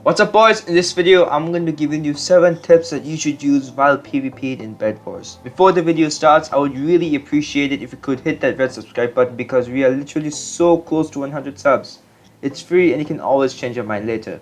What's up boys, in this video I'm going to be giving you 7 tips that you should use while PvPing in BEDWARS. Before the video starts, I would really appreciate it if you could hit that red subscribe button because we are literally so close to 100 subs. It's free and you can always change your mind later.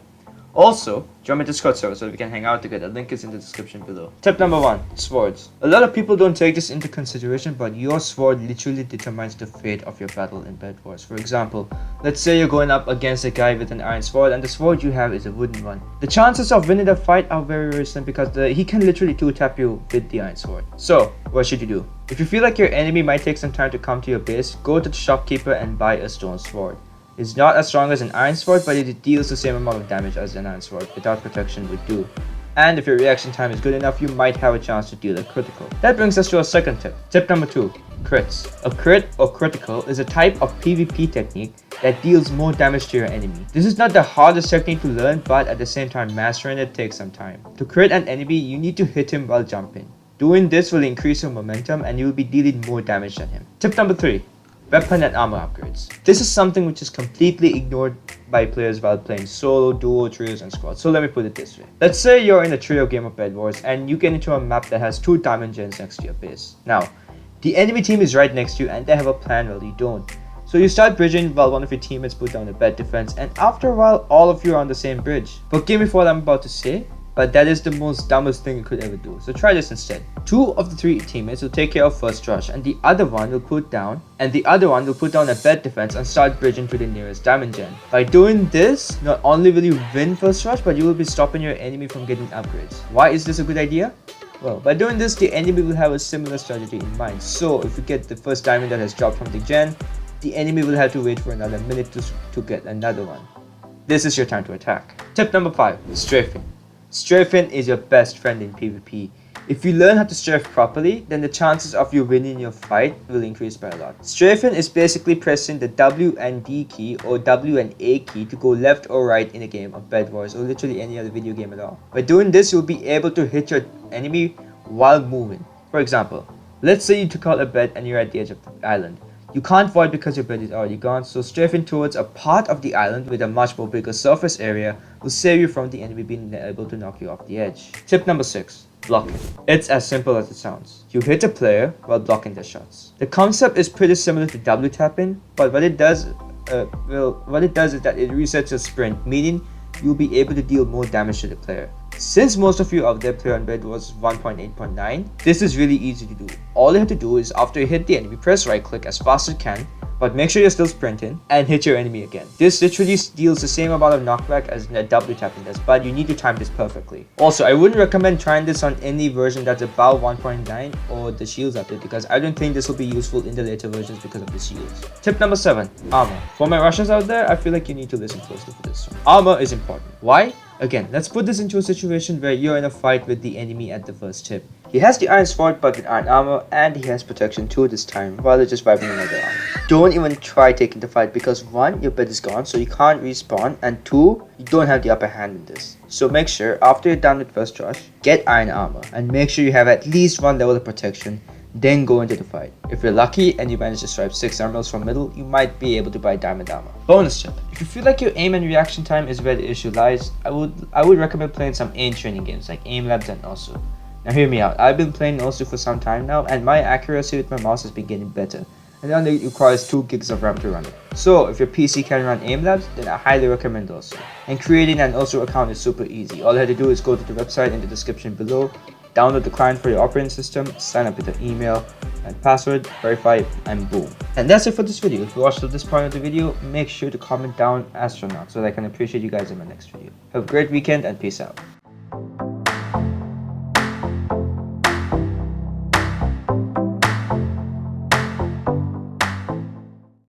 Also, join my Discord server so we can hang out together. Link is in the description below. Tip number 1. Swords. A lot of people don't take this into consideration, but your sword literally determines the fate of your battle in BEDWARS. For example, let's say you're going up against a guy with an iron sword and the sword you have is a wooden one. The chances of winning the fight are very slim because he can literally 2-tap you with the iron sword. So, what should you do? If you feel like your enemy might take some time to come to your base, go to the shopkeeper and buy a stone sword. It's not as strong as an iron sword, but it deals the same amount of damage as an iron sword without protection would do. And if your reaction time is good enough, you might have a chance to deal a critical. That brings us to our second tip. Tip number 2. Crits. A crit or critical is a type of PvP technique that deals more damage to your enemy. This is not the hardest technique to learn, but at the same time mastering it takes some time. To crit an enemy, you need to hit him while jumping. Doing this will increase your momentum and you will be dealing more damage than him. Tip number 3. Weapon and armor upgrades. This is something which is completely ignored by players while playing solo, duo, trios, and squads. So let me put it this way. Let's say you're in a trio game of BEDWARS and you get into a map that has 2 diamond gens next to your base. Now, the enemy team is right next to you and they have a plan while you don't. So you start bridging while one of your teammates put down a bed defense, and after a while all of you are on the same bridge. Forgive me for what I'm about to say, but that is the most dumbest thing you could ever do. So try this instead. 2 of the 3 teammates will take care of first rush and the other one will put down a bed defense and start bridging to the nearest diamond gen. By doing this, not only will you win first rush, but you will be stopping your enemy from getting upgrades. Why is this a good idea? Well, by doing this, the enemy will have a similar strategy in mind. So if you get the first diamond that has dropped from the gen, the enemy will have to wait for another minute to get another one. This is your time to attack. Tip number 5. Strafing. Strafing is your best friend in PvP. If you learn how to strafe properly, then the chances of you winning your fight will increase by a lot. Strafing is basically pressing the W and D key or W and A key to go left or right in a game of BEDWARS or literally any other video game at all. By doing this, you'll be able to hit your enemy while moving. For example, let's say you took out a bed and you're at the edge of the island. You can't void because your bed is already gone, so strafing towards a part of the island with a much more bigger surface area will save you from the enemy being able to knock you off the edge. Tip number 6. Blocking. It's as simple as it sounds. You hit a player while blocking their shots. The concept is pretty similar to W tapping, but what it does is that it resets your sprint, meaning you'll be able to deal more damage to the player. Since most of you out there play on BEDWARS 1.8.9, this is really easy to do. All you have to do is after you hit the enemy, press right click as fast as you can, but make sure you're still sprinting and hit your enemy again. This literally deals the same amount of knockback as W tapping does, but you need to time this perfectly. Also, I wouldn't recommend trying this on any version that's above 1.9 or the shields update because I don't think this will be useful in the later versions because of the shields. Tip number 7. Armor. For my rushers out there, I feel like you need to listen closely for this one. Armor is important. Why? Again, let's put this into a situation where you're in a fight with the enemy at the first tip. He has the iron sword but with iron armor, and he has protection 2 this time while they're just vibing another armor. Don't even try taking the fight because 1, your bed is gone so you can't respawn, and 2, you don't have the upper hand in this. So make sure after you're done with first rush, get iron armor and make sure you have at least 1 level of protection. Then go into the fight. If you're lucky and you manage to swipe 6 emeralds from middle, you might be able to buy diamond armor. Bonus tip. If you feel like your aim and reaction time is where the issue lies, I would recommend playing some aim training games like Aim Labs and also. Now hear me out. I've been playing also for some time now and my accuracy with my mouse has been getting better. And it only requires 2 gigs of RAM to run it. So if your PC can run Aim Labs, then I highly recommend also. And creating an also account is super easy. All you have to do is go to the website in the description below, download the client for your operating system, sign up with an email and password, verify, and boom. And that's it for this video. If you watched to this part of the video, make sure to comment down astronaut so that I can appreciate you guys in my next video. Have a great weekend and peace out.